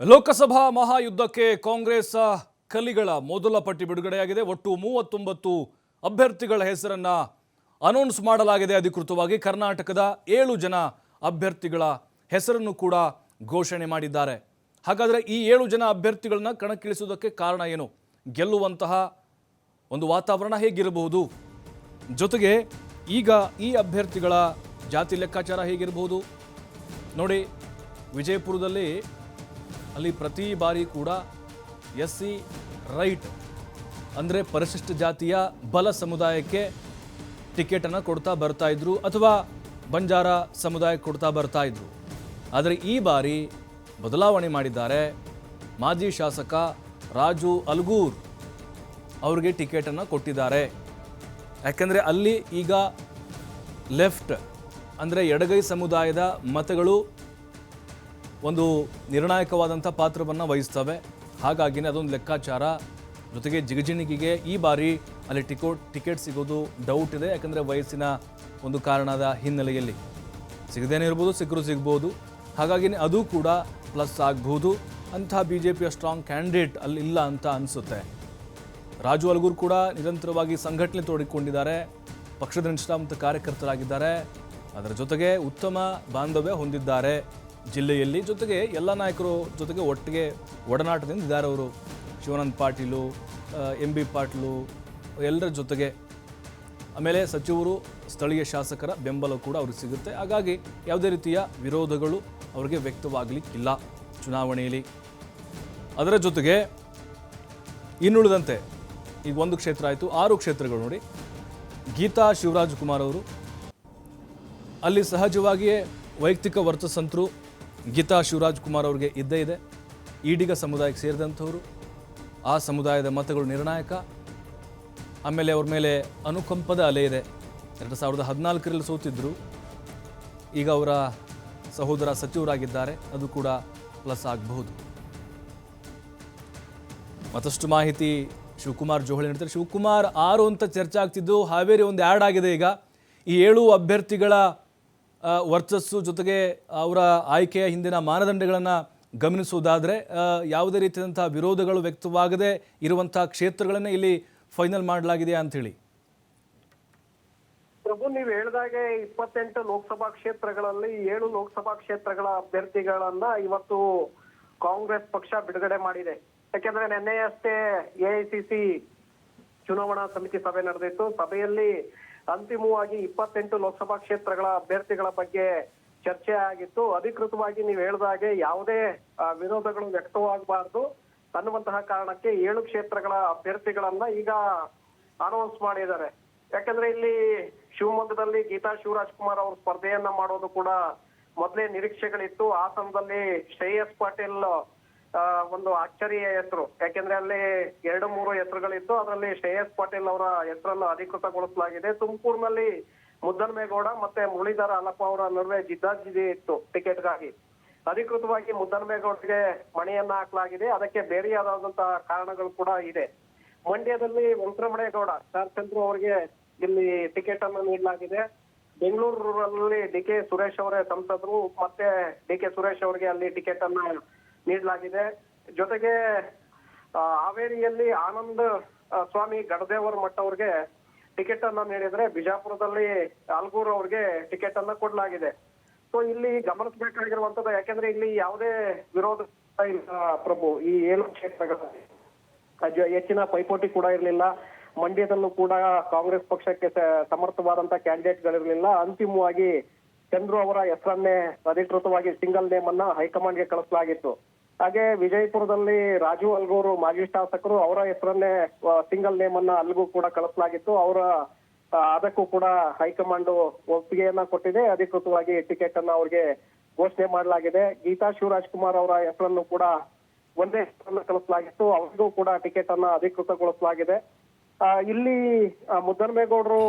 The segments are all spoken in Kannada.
ಲೋಕಸಭಾ ಮಹಾಯುದ್ಧಕ್ಕೆ ಕಾಂಗ್ರೆಸ್ ಕಲಿಗಳ ಮೊದಲ ಪಟ್ಟಿ ಬಿಡುಗಡೆಯಾಗಿದೆ. ಒಟ್ಟು 39 ಅಭ್ಯರ್ಥಿಗಳ ಹೆಸರನ್ನ ಅನೌನ್ಸ್ ಮಾಡಲಾಗಿದೆ. ಅಧಿಕೃತವಾಗಿ ಕರ್ನಾಟಕದ 7 ಜನ ಅಭ್ಯರ್ಥಿಗಳ ಹೆಸರನ್ನು ಕೂಡ ಘೋಷಣೆ ಮಾಡಿದ್ದಾರೆ. ಹಾಗಾದರೆ ಈ 7 ಜನ ಅಭ್ಯರ್ಥಿಗಳನ್ನ ಕಣಕ್ಕಿಳಿಸುವುದಕ್ಕೆ ಕಾರಣ ಏನು? ಗೆಲ್ಲುವಂತಹ ಒಂದು ವಾತಾವರಣ ಹೇಗಿರಬಹುದು? ಜೊತೆಗೆ ಈಗ ಈ ಅಭ್ಯರ್ಥಿಗಳ ಜಾತಿ ಲೆಕ್ಕಾಚಾರ ಹೇಗಿರಬಹುದು ನೋಡಿ. ವಿಜಯಪುರದಲ್ಲಿ ಅಲ್ಲಿ ಪ್ರತಿ ಬಾರಿ ಕೂಡ SC ರೈಟ್ ಅಂದರೆ ಪರಿಶಿಷ್ಟ ಜಾತಿಯ ಬಲ ಸಮುದಾಯಕ್ಕೆ ಟಿಕೆಟನ್ನು ಕೊಡ್ತಾ ಬರ್ತಾ ಇದ್ರು, ಅಥವಾ ಬಂಜಾರ ಸಮುದಾಯಕ್ಕೆ ಕೊಡ್ತಾ ಬರ್ತಾ ಇದ್ರು. ಆದರೆ ಈ ಬಾರಿ ಬದಲಾವಣೆ ಮಾಡಿದ್ದಾರೆ. ಮಾಜಿ ಶಾಸಕ ರಾಜು ಅಲ್ಗೂರ್ ಅವರಿಗೆ ಟಿಕೆಟನ್ನು ಕೊಟ್ಟಿದ್ದಾರೆ. ಯಾಕಂದರೆ ಅಲ್ಲಿ ಈಗ ಲೆಫ್ಟ್ ಅಂದರೆ ಎಡಗೈ ಸಮುದಾಯದ ಮತಗಳು ಒಂದು ನಿರ್ಣಾಯಕವಾದಂಥ ಪಾತ್ರವನ್ನು ವಹಿಸ್ತವೆ. ಹಾಗಾಗಿನೇ ಅದೊಂದು ಲೆಕ್ಕಾಚಾರ. ಜೊತೆಗೆ ಜಿಗಜಿಣಿಗಿಗೆ ಈ ಬಾರಿ ಅಲ್ಲಿ ಟಿಕೆಟ್ ಸಿಗೋದು ಡೌಟ್ ಇದೆ. ಯಾಕಂದರೆ ವಯಸ್ಸಿನ ಒಂದು ಕಾರಣದ ಹಿನ್ನೆಲೆಯಲ್ಲಿ ಸಿಗದೇನೆ ಇರ್ಬೋದು, ಸಿಗ್ಬೋದು. ಹಾಗಾಗಿನೇ ಅದು ಕೂಡ ಪ್ಲಸ್ ಆಗ್ಬೋದು. ಅಂಥ BJPಯ ಸ್ಟ್ರಾಂಗ್ ಕ್ಯಾಂಡಿಡೇಟ್ ಅಲ್ಲಿ ಇಲ್ಲ ಅಂತ ಅನಿಸುತ್ತೆ. ರಾಜು ಅಲ್ಗೂರ್ ಕೂಡ ನಿರಂತರವಾಗಿ ಸಂಘಟನೆ ತೋಡಿಕೊಂಡಿದ್ದಾರೆ, ಪಕ್ಷದ ನಿಷ್ಠಾವಂತ ಕಾರ್ಯಕರ್ತರಾಗಿದ್ದಾರೆ. ಅದರ ಜೊತೆಗೆ ಉತ್ತಮ ಬಾಂಧವ್ಯ ಹೊಂದಿದ್ದಾರೆ ಜಿಲ್ಲೆಯಲ್ಲಿ. ಜೊತೆಗೆ ಎಲ್ಲ ನಾಯಕರು ಜೊತೆಗೆ ಒಟ್ಟಿಗೆ ಒಡನಾಟದಿಂದ ಇದ್ದಾರೆ ಅವರು. ಶಿವಾನಂದ ಪಾಟೀಲು, MB ಪಾಟೀಲು ಎಲ್ಲರ ಜೊತೆಗೆ. ಆಮೇಲೆ ಸಚಿವರು, ಸ್ಥಳೀಯ ಶಾಸಕರ ಬೆಂಬಲ ಕೂಡ ಅವ್ರಿಗೆ ಸಿಗುತ್ತೆ. ಹಾಗಾಗಿ ಯಾವುದೇ ರೀತಿಯ ವಿರೋಧಗಳು ಅವರಿಗೆ ವ್ಯಕ್ತವಾಗಲಿಕ್ಕಿಲ್ಲ ಚುನಾವಣೆಯಲ್ಲಿ. ಅದರ ಜೊತೆಗೆ ಇನ್ನುಳಿದಂತೆ ಈಗ 1 ಕ್ಷೇತ್ರ ಆಯಿತು, 6 ಕ್ಷೇತ್ರಗಳು ನೋಡಿ. ಗೀತಾ ಶಿವರಾಜಕುಮಾರ್ ಅವರು ಅಲ್ಲಿ ಸಹಜವಾಗಿಯೇ ವೈಯಕ್ತಿಕ ವರ್ಚಸ್ಸಂತರು ಗೀತಾ ಶಿವರಾಜಕುಮಾರ್ ಅವ್ರಿಗೆ ಇದ್ದೇ ಇದೆ. ಈಡಿಗ ಸಮುದಾಯಕ್ಕೆ ಸೇರಿದಂಥವರು, ಆ ಸಮುದಾಯದ ಮತಗಳು ನಿರ್ಣಾಯಕ. ಆಮೇಲೆ ಅವ್ರ ಮೇಲೆ ಅನುಕಂಪದ ಅಲೆ ಇದೆ. 2014ರಲ್ಲಿ ಸೋತಿದ್ರು, ಈಗ ಅವರ ಸಹೋದರ ಸಚಿವರಾಗಿದ್ದಾರೆ, ಅದು ಕೂಡ ಪ್ಲಸ್ ಆಗಬಹುದು. ಮತ್ತಷ್ಟು ಮಾಹಿತಿ ಶಿವಕುಮಾರ್ ಜೋಹಳಿ ನೀಡ್ತಾರೆ. ಶಿವಕುಮಾರ್ 6 ಅಂತ ಚರ್ಚೆ ಆಗ್ತಿದ್ದು, ಹಾವೇರಿ ಒಂದು ಆ್ಯಡ್ ಆಗಿದೆ. ಈಗ ಈ 7 ಅಭ್ಯರ್ಥಿಗಳ ವರ್ಚಸ್ಸು ಜೊತೆಗೆ ಅವರ ಆಯ್ಕೆಯ ಹಿಂದಿನ ಮಾನದಂಡಗಳನ್ನು ಗಮನಿಸುವುದಾದರೆ ಯಾವುದೇ ರೀತಿಯಾದಂಥ ವಿರೋಧಗಳು ವ್ಯಕ್ತವಾಗದೆ ಇರುವಂಥ ಕ್ಷೇತ್ರಗಳನ್ನೇ ಇಲ್ಲಿ ಫೈನಲ್ ಮಾಡಲಾಗಿದೆ ಅಂಥೇಳಿ. ಪ್ರಭು, ನೀವು ಹೇಳಿದಾಗೆ 28 ಲೋಕಸಭಾ ಕ್ಷೇತ್ರಗಳಲ್ಲಿ 7 ಲೋಕಸಭಾ ಕ್ಷೇತ್ರಗಳ ಅಭ್ಯರ್ಥಿಗಳನ್ನ ಇವತ್ತು ಕಾಂಗ್ರೆಸ್ ಪಕ್ಷ ಬಿಡುಗಡೆ ಮಾಡಿದೆ. ಯಾಕೆಂದ್ರೆ ನಿನ್ನೆಯಷ್ಟೇ AICC ಚುನಾವಣಾ ಸಮಿತಿ ಸಭೆ ನಡೆದಿತ್ತು. ಸಭೆಯಲ್ಲಿ ಅಂತಿಮವಾಗಿ 28 ಲೋಕಸಭಾ ಕ್ಷೇತ್ರಗಳ ಅಭ್ಯರ್ಥಿಗಳ ಬಗ್ಗೆ ಚರ್ಚೆ ಆಗಿತ್ತು. ಅಧಿಕೃತವಾಗಿ ನೀವು ಹೇಳಿದಾಗೆ ಯಾವುದೇ ವಿರೋಧಗಳು ವ್ಯಕ್ತವಾಗಬಾರ್ದು ಅನ್ನುವಂತಹ ಕಾರಣಕ್ಕೆ 7 ಕ್ಷೇತ್ರಗಳ ಅಭ್ಯರ್ಥಿಗಳನ್ನ ಈಗ ಅನೌನ್ಸ್ ಮಾಡಿದ್ದಾರೆ. ಯಾಕಂದ್ರೆ ಇಲ್ಲಿ ಶಿವಮೊಗ್ಗದಲ್ಲಿ ಗೀತಾ ಶಿವರಾಜಕುಮಾರ್ ಅವರು ಸ್ಪರ್ಧೆಯನ್ನ ಮಾಡೋದು ಕೂಡ ಮೊದಲೇ ನಿರೀಕ್ಷೆಗಳಿತ್ತು. ಹಾಸನದಲ್ಲಿ ಶ್ರೇಯಸ್ ಪಾಟೀಲ್ ಒಂದು ಅಚ್ಚರಿಯ ಹೆಸರು. ಯಾಕೆಂದ್ರೆ ಅಲ್ಲಿ 2-3 ಹೆಸರುಗಳಿತ್ತು, ಅದರಲ್ಲಿ ಶ್ರೇಯಸ್ ಪಾಟೀಲ್ ಅವರ ಹೆಸರನ್ನು ಅಧಿಕೃತಗೊಳಿಸಲಾಗಿದೆ. ತುಮಕೂರಿನಲ್ಲಿ ಮುದ್ದನ್ಮೇಗೌಡ ಮತ್ತೆ ಮುರಳೀಧರ ಅಲ್ಲಪ್ಪ ಅವರ ನಡುವೆ ಜಿದ್ದಾಜಿದ್ದಿ ಇತ್ತು ಟಿಕೆಟ್ಗಾಗಿ. ಅಧಿಕೃತವಾಗಿ ಮುದ್ದನ್ಮೇಗೌಡರಿಗೆ ಮಣಿಯನ್ನ ಹಾಕಲಾಗಿದೆ. ಅದಕ್ಕೆ ಬೇರೆಯಾದಂತಹ ಕಾರಣಗಳು ಕೂಡ ಇದೆ. ಮಂಡ್ಯದಲ್ಲಿ ವೆಂಕಟರಮಣೇಗೌಡ ಚಂದ್ರು ಅವರಿಗೆ ಇಲ್ಲಿ ಟಿಕೆಟ್ ಅನ್ನು ನೀಡಲಾಗಿದೆ. ಬೆಂಗಳೂರಲ್ಲಿ DK ಸುರೇಶ್ ಅವರೇ ಸಂಸದರು, ಮತ್ತೆ DK ಸುರೇಶ್ ಅವರಿಗೆ ಅಲ್ಲಿ ಟಿಕೆಟ್ ಅನ್ನ ನೀಡಲಾಗಿದೆ. ಜೊತೆಗೆ ಹಾವೇರಿಯಲ್ಲಿ ಆನಂದ್ ಸ್ವಾಮಿ ಗಡದೇವರ ಮಠ ಅವ್ರಿಗೆ ಟಿಕೆಟ್ ಅನ್ನ ನೀಡಿದ್ರೆ, ಬಿಜಾಪುರದಲ್ಲಿ ಅಲ್ಗೂರ್ ಅವ್ರಿಗೆ ಟಿಕೆಟ್ ಅನ್ನ ಕೊಡಲಾಗಿದೆ. ಸೊ ಇಲ್ಲಿ ಗಮನಿಸಬೇಕಾಗಿರುವಂತದ್ದು, ಯಾಕೆಂದ್ರೆ ಇಲ್ಲಿ ಯಾವುದೇ ವಿರೋಧ ಇಲ್ಲ ಪ್ರಭು. ಈ 7 ಕ್ಷೇತ್ರಗಳಲ್ಲಿ ಹೆಚ್ಚಿನ ಪೈಪೋಟಿ ಕೂಡ ಇರಲಿಲ್ಲ. ಮಂಡ್ಯದಲ್ಲೂ ಕೂಡ ಕಾಂಗ್ರೆಸ್ ಪಕ್ಷಕ್ಕೆ ಸಮರ್ಥವಾದಂತ ಕ್ಯಾಂಡಿಡೇಟ್ಗಳಿರಲಿಲ್ಲ. ಅಂತಿಮವಾಗಿ ಚಂದ್ರು ಅವರ ಹೆಸರನ್ನೇ ಅಧಿಕೃತವಾಗಿ ಸಿಂಗಲ್ ನೇಮ್ ಅನ್ನ ಹೈಕಮಾಂಡ್ಗೆ ಕಳಿಸಲಾಗಿತ್ತು. ಹಾಗೆ ವಿಜಯಪುರದಲ್ಲಿ ರಾಜು ಅಲ್ಗೂರು ಮಾಜಿ ಶಾಸಕರು, ಅವರ ಹೆಸರನ್ನೇ ಸಿಂಗಲ್ ನೇಮ್ ಅನ್ನ ಅಲ್ಲಿಗೂ ಕೂಡ ಕಳಿಸಲಾಗಿತ್ತು. ಅವರ ಅದಕ್ಕೂ ಕೂಡ ಹೈಕಮಾಂಡ್ ಒಪ್ಪಿಗೆಯನ್ನ ಕೊಟ್ಟಿದೆ. ಅಧಿಕೃತವಾಗಿ ಟಿಕೆಟ್ ಅನ್ನ ಅವ್ರಿಗೆ ಘೋಷಣೆ ಮಾಡಲಾಗಿದೆ. ಗೀತಾ ಶಿವರಾಜಕುಮಾರ್ ಅವರ ಹೆಸರನ್ನು ಕೂಡ ಒಂದೇ ಹೆಸರನ್ನ ಕಳಿಸಲಾಗಿತ್ತು, ಅವರಿಗೂ ಕೂಡ ಟಿಕೆಟ್ ಅನ್ನ ಅಧಿಕೃತಗೊಳಿಸಲಾಗಿದೆ. ಇಲ್ಲಿ ಮುದ್ದನ್ಮೇಗೌಡರು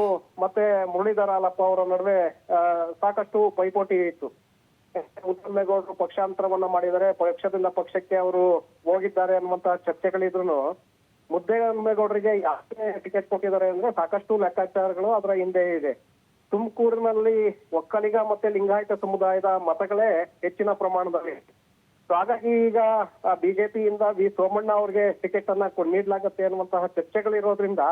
ಮತ್ತೆ ಮುರಳೀಧರ ಅಲ್ಲಪ್ಪ ಅವರ ನಡುವೆ ಸಾಕಷ್ಟು ಪೈಪೋಟಿ ಇತ್ತು. ಮುದ್ದನ್ಮೇಗೌಡರು ಪಕ್ಷಾಂತರವನ್ನ ಮಾಡಿದರೆ, ಪಕ್ಷದಿಂದ ಪಕ್ಷಕ್ಕೆ ಅವರು ಹೋಗಿದ್ದಾರೆ ಅನ್ನುವಂತಹ ಚರ್ಚೆಗಳಿದ್ರು ಮುದ್ದನ್ಮೇಗೌಡರಿಗೆ ಯಾಕೆ ಟಿಕೆಟ್ ಕೊಟ್ಟಿದ್ದಾರೆ ಅಂದ್ರೆ ಸಾಕಷ್ಟು ಲೆಕ್ಕಾಚಾರಗಳು ಅದರ ಹಿಂದೆ ಇದೆ. ತುಮಕೂರಿನಲ್ಲಿ ಒಕ್ಕಲಿಗ ಮತ್ತೆ ಲಿಂಗಾಯತ ಸಮುದಾಯದ ಮತಗಳೇ ಹೆಚ್ಚಿನ ಪ್ರಮಾಣದಲ್ಲಿ. ಸೊ ಹಾಗಾಗಿ ಈಗ ಬಿಜೆಪಿಯಿಂದ ವಿ ಸೋಮಣ್ಣ ಅವ್ರಿಗೆ ಟಿಕೆಟ್ ಅನ್ನ ನೀಡಲಾಗುತ್ತೆ ಅನ್ನುವಂತಹ ಚರ್ಚೆಗಳಿರೋದ್ರಿಂದ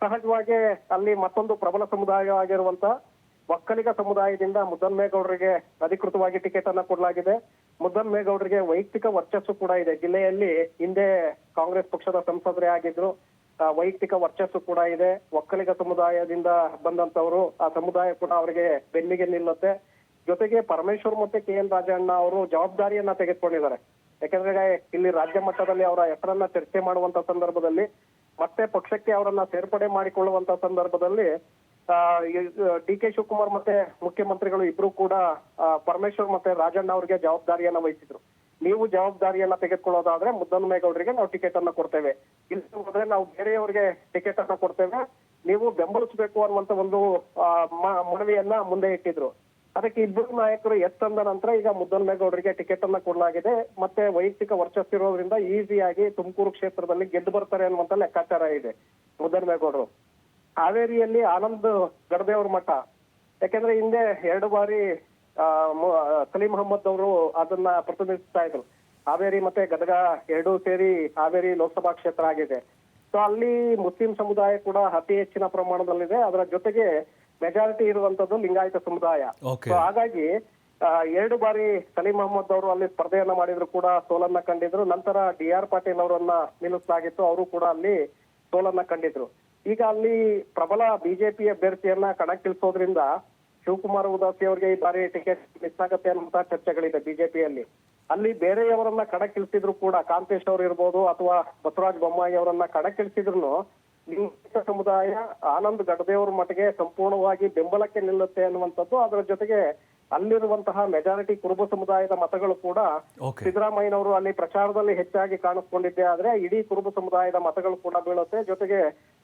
ಸಹಜವಾಗಿ ಅಲ್ಲಿ ಮತ್ತೊಂದು ಪ್ರಬಲ ಸಮುದಾಯ ಆಗಿರುವಂತ ಒಕ್ಕಲಿಗ ಸಮುದಾಯದಿಂದ ಮುದ್ದನ್ಮೇಗೌಡರಿಗೆ ಅಧಿಕೃತವಾಗಿ ಟಿಕೆಟ್ ಅನ್ನ ಕೊಡಲಾಗಿದೆ. ಮುದ್ದನ್ಮೇಗೌಡರಿಗೆ ವೈಯಕ್ತಿಕ ವರ್ಚಸ್ಸು ಕೂಡ ಇದೆ. ಜಿಲ್ಲೆಯಲ್ಲಿ ಹಿಂದೆ ಕಾಂಗ್ರೆಸ್ ಪಕ್ಷದ ಸಂಸದರೇ ಆಗಿದ್ರು. ವೈಯಕ್ತಿಕ ವರ್ಚಸ್ಸು ಕೂಡ ಇದೆ. ಒಕ್ಕಲಿಗ ಸಮುದಾಯದಿಂದ ಬಂದಂತವರು, ಆ ಸಮುದಾಯ ಕೂಡ ಅವರಿಗೆ ಬೆನ್ನಿಗೆ ನಿಲ್ಲುತ್ತೆ. ಜೊತೆಗೆ ಪರಮೇಶ್ವರ್ ಮತ್ತೆ KN ರಾಜಣ್ಣ ಅವರು ಜವಾಬ್ದಾರಿಯನ್ನ ತೆಗೆದುಕೊಂಡಿದ್ದಾರೆ. ಯಾಕಂದ್ರೆ ಇಲ್ಲಿ ರಾಜ್ಯ ಮಟ್ಟದಲ್ಲಿ ಅವರ ಹೆಸರನ್ನ ಚರ್ಚೆ ಮಾಡುವಂತ ಸಂದರ್ಭದಲ್ಲಿ ಮತ್ತೆ ಪಕ್ಷಕ್ಕೆ ಅವರನ್ನ ಸೇರ್ಪಡೆ ಮಾಡಿಕೊಳ್ಳುವಂತ ಸಂದರ್ಭದಲ್ಲಿ DK ಶಿವಕುಮಾರ್ ಮತ್ತೆ ಮುಖ್ಯಮಂತ್ರಿಗಳು ಇಬ್ರು ಕೂಡ ಪರಮೇಶ್ವರ್ ಮತ್ತೆ ರಾಜಣ್ಣ ಅವರಿಗೆ ಜವಾಬ್ದಾರಿಯನ್ನ ವಹಿಸಿದ್ರು. ನೀವು ಜವಾಬ್ದಾರಿಯನ್ನ ತೆಗೆದುಕೊಳ್ಳೋದಾದ್ರೆ ಮುದ್ದನ್ಮೇಗೌಡರಿಗೆ ನಾವು ಟಿಕೆಟ್ ಅನ್ನ ಕೊಡ್ತೇವೆ, ಇಲ್ಲ ಹೋದ್ರೆ ನಾವು ಬೇರೆಯವರಿಗೆ ಟಿಕೆಟ್ ಅನ್ನ ಕೊಡ್ತೇವೆ, ನೀವು ಬೆಂಬಲಿಸಬೇಕು ಅನ್ನುವಂತ ಒಂದು ಮನವಿಯನ್ನ ಮುಂದೆ ಇಟ್ಟಿದ್ರು. ಅದಕ್ಕೆ ಇಬ್ಬರು ನಾಯಕರು ಎತ್ತಂದ ನಂತರ ಈಗ ಮುದ್ದನ್ಮೇಗೌಡರಿಗೆ ಟಿಕೆಟ್ ಅನ್ನ ಕೊಡಲಾಗಿದೆ. ಮತ್ತೆ ವೈಯಕ್ತಿಕ ವರ್ಚಸ್ಸಿರೋದ್ರಿಂದ ಈಸಿಯಾಗಿ ತುಮಕೂರು ಕ್ಷೇತ್ರದಲ್ಲಿ ಗೆದ್ದು ಬರ್ತಾರೆ ಅನ್ನುವಂತ ಲೆಕ್ಕಾಚಾರ ಇದೆ ಮುದ್ದನ್ಮೇಗೌಡರು. ಹಾವೇರಿಯಲ್ಲಿ ಆನಂದ್ ಗಡದೇವ್ರ ಮಠ, ಯಾಕೆಂದ್ರೆ ಹಿಂದೆ 2 ಬಾರಿ ಸಲೀಂ ಅಹಮದ್ ಅವರು ಅದನ್ನ ಪ್ರತಿನಿಧಿಸ್ತಾ ಇದ್ರು. ಹಾವೇರಿ ಮತ್ತೆ ಗದಗ ಎರಡೂ ಸೇರಿ ಹಾವೇರಿ ಲೋಕಸಭಾ ಕ್ಷೇತ್ರ ಆಗಿದೆ. ಸೊ ಅಲ್ಲಿ ಮುಸ್ಲಿಂ ಸಮುದಾಯ ಕೂಡ ಅತಿ ಹೆಚ್ಚಿನ ಪ್ರಮಾಣದಲ್ಲಿದೆ. ಅದರ ಜೊತೆಗೆ ಮೆಜಾರಿಟಿ ಇರುವಂತದ್ದು ಲಿಂಗಾಯತ ಸಮುದಾಯ. ಸೊ ಹಾಗಾಗಿ 2 ಬಾರಿ ಸಲೀಂ ಅಹಮದ್ ಅವರು ಅಲ್ಲಿ ಸ್ಪರ್ಧೆಯನ್ನ ಮಾಡಿದ್ರು ಕೂಡ ಸೋಲನ್ನ ಕಂಡಿದ್ರು. ನಂತರ DR ಪಾಟೀಲ್ ಅವರನ್ನ ನಿಲ್ಲಿಸಲಾಗಿತ್ತು, ಅವರು ಕೂಡ ಅಲ್ಲಿ ಸೋಲನ್ನ ಕಂಡಿದ್ರು. ಈಗ ಅಲ್ಲಿ ಪ್ರಬಲ ಬಿಜೆಪಿ ಅಭ್ಯರ್ಥಿಯನ್ನ ಕಣಕ್ಕಿಳಿಸೋದ್ರಿಂದ ಶಿವಕುಮಾರ್ ಉದಾಸಿ ಅವರಿಗೆ ಈ ಬಾರಿ ಟಿಕೆಟ್ ಮಿಸ್ ಆಗತ್ತೆ ಅನ್ನುವಂತ ಚರ್ಚೆಗಳಿದೆ ಬಿಜೆಪಿಯಲ್ಲಿ. ಅಲ್ಲಿ ಬೇರೆಯವರನ್ನ ಕಣಕ್ಕಿಳಿಸಿದ್ರು ಕೂಡ, ಕಾಂತೇಶ್ ಅವರು ಇರ್ಬೋದು ಅಥವಾ ಬಸವರಾಜ ಬೊಮ್ಮಾಯಿ ಅವರನ್ನ ಕಣಕ್ಕಿಳಿಸಿದ್ರು ಲಿಂಗಾಯತ ಸಮುದಾಯ ಆನಂದ್ ಗಡದೇವ್ರ ಮಟ್ಟಿಗೆ ಸಂಪೂರ್ಣವಾಗಿ ಬೆಂಬಲಕ್ಕೆ ನಿಲ್ಲುತ್ತೆ ಅನ್ನುವಂಥದ್ದು. ಅದರ ಜೊತೆಗೆ ಅಲ್ಲಿರುವಂತಹ ಮೆಜಾರಿಟಿ ಕುರುಬ ಸಮುದಾಯದ ಮತಗಳು ಕೂಡ ಸಿದ್ದರಾಮಯ್ಯನವರು ಅಲ್ಲಿ ಪ್ರಚಾರದಲ್ಲಿ ಹೆಚ್ಚಾಗಿ ಕಾಣಿಸ್ಕೊಂಡಿದ್ದೆ ಆದ್ರೆ ಇಡೀ ಕುರುಬ ಸಮುದಾಯದ ಮತಗಳು ಕೂಡ ಬೀಳುತ್ತೆ, ಜೊತೆಗೆ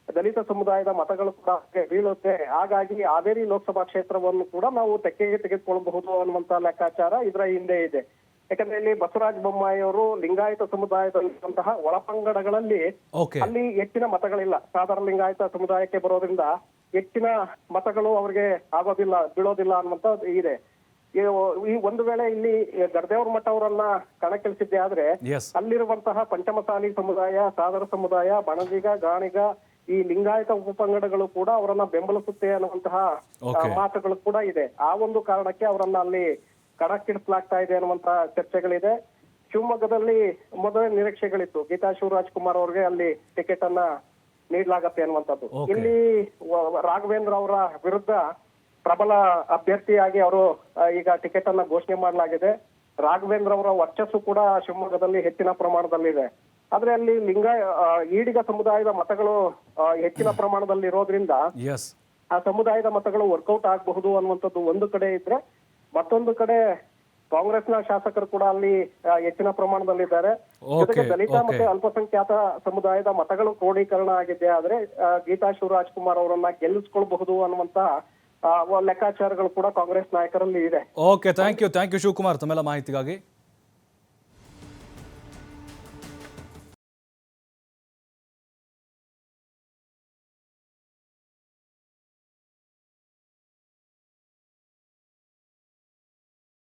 ದಲಿತ ಸಮುದಾಯದ ಮತಗಳು ಕೂಡ ಬೀಳುತ್ತೆ. ಹಾಗಾಗಿ ಹಾವೇರಿ ಲೋಕಸಭಾ ಕ್ಷೇತ್ರವನ್ನು ಕೂಡ ನಾವು ತೆಕ್ಕೆಗೆ ತೆಗೆದುಕೊಳ್ಳಬಹುದು ಅನ್ನುವಂತ ಲೆಕ್ಕಾಚಾರ ಇದರ ಹಿಂದೆ ಇದೆ. ಯಾಕಂದ್ರೆ ಇಲ್ಲಿ ಬಸವರಾಜ ಬೊಮ್ಮಾಯಿ ಅವರು ಲಿಂಗಾಯತ ಸಮುದಾಯದಲ್ಲಿರುವಂತಹ ಒಳಪಂಗಡಗಳಲ್ಲಿ ಅಲ್ಲಿ ಹೆಚ್ಚಿನ ಮತಗಳಿಲ್ಲ. ಸಾಧಾರಣ ಲಿಂಗಾಯತ ಸಮುದಾಯಕ್ಕೆ ಬರೋದ್ರಿಂದ ಹೆಚ್ಚಿನ ಮತಗಳು ಅವ್ರಿಗೆ ಆಗೋದಿಲ್ಲ, ಬೀಳೋದಿಲ್ಲ ಅನ್ನುವಂತ ಇದೆ. ಈ ಒಂದು ವೇಳೆ ಇಲ್ಲಿ ಗಡದೇವ್ರ ಮಠ ಅವರನ್ನ ಕಣಕ್ಕಿಳಿಸಿದ್ದೆ ಆದ್ರೆ ಅಲ್ಲಿರುವಂತಹ ಪಂಚಮಸಾಲಿ ಸಮುದಾಯ, ಸಾದರ ಸಮುದಾಯ, ಬಣಜಿಗ, ಗಾಣಿಗ, ಈ ಲಿಂಗಾಯತ ಉಪಪಂಗಡಗಳು ಕೂಡ ಅವರನ್ನ ಬೆಂಬಲಿಸುತ್ತೆ ಅನ್ನುವಂತಹ ಮಾತುಗಳು ಕೂಡ ಇದೆ. ಆ ಒಂದು ಕಾರಣಕ್ಕೆ ಅವರನ್ನ ಅಲ್ಲಿ ಕಣಕ್ಕಿಳಿಸಲಾಗ್ತಾ ಇದೆ ಅನ್ನುವಂತ ಚರ್ಚೆಗಳಿದೆ. ಶಿವಮೊಗ್ಗದಲ್ಲಿ ಮೊದಲ ನಿರೀಕ್ಷೆಗಳಿತ್ತು, ಗೀತಾ ಶಿವರಾಜ್ಕುಮಾರ್ ಅವ್ರಿಗೆ ಅಲ್ಲಿ ಟಿಕೆಟ್ ಅನ್ನ ನೀಡಲಾಗತ್ತೆ ಅನ್ನುವಂಥದ್ದು. ಇಲ್ಲಿ ರಾಘವೇಂದ್ರ ಅವರ ವಿರುದ್ಧ ಪ್ರಬಲ ಅಭ್ಯರ್ಥಿಯಾಗಿ ಅವರು ಈಗ ಟಿಕೆಟ್ ಅನ್ನ ಘೋಷಣೆ ಮಾಡಲಾಗಿದೆ. ರಾಘವೇಂದ್ರ ಅವರ ವರ್ಚಸ್ಸು ಕೂಡ ಶಿವಮೊಗ್ಗದಲ್ಲಿ ಹೆಚ್ಚಿನ ಪ್ರಮಾಣದಲ್ಲಿದೆ. ಆದ್ರೆ ಅಲ್ಲಿ ಈಡಿಗ ಸಮುದಾಯದ ಮತಗಳು ಹೆಚ್ಚಿನ ಪ್ರಮಾಣದಲ್ಲಿ ಇರೋದ್ರಿಂದ ಆ ಸಮುದಾಯದ ಮತಗಳು ವರ್ಕೌಟ್ ಆಗಬಹುದು ಅನ್ನುವಂಥದ್ದು ಒಂದು ಕಡೆ ಇದ್ರೆ, ಮತ್ತೊಂದು ಕಡೆ ಕಾಂಗ್ರೆಸ್ನ ಶಾಸಕರು ಕೂಡ ಅಲ್ಲಿ ಹೆಚ್ಚಿನ ಪ್ರಮಾಣದಲ್ಲಿದ್ದಾರೆ. ಜೊತೆಗೆ ದಲಿತ ಮತ್ತೆ ಅಲ್ಪಸಂಖ್ಯಾತ ಸಮುದಾಯದ ಮತಗಳು ಕ್ರೋಢೀಕರಣ ಆಗಿದ್ದೆ ಆದ್ರೆ ಗೀತಾ ಶಿವರಾಜ್ಕುಮಾರ್ ಅವರನ್ನ ಗೆಲ್ಲಿಸ್ಕೊಳ್ಬಹುದು ಅನ್ನುವಂತ ಲೆಕ್ಕಾಚಾರಗಳು ಕೂಡ ಕಾಂಗ್ರೆಸ್ ನಾಯಕರಲ್ಲಿ ಇದೆ. ಓಕೆ, ಥ್ಯಾಂಕ್ ಯು ಶಿವಕುಮಾರ್ ತಮ್ಮೆಲ್ಲ ಮಾಹಿತಿಗಾಗಿ.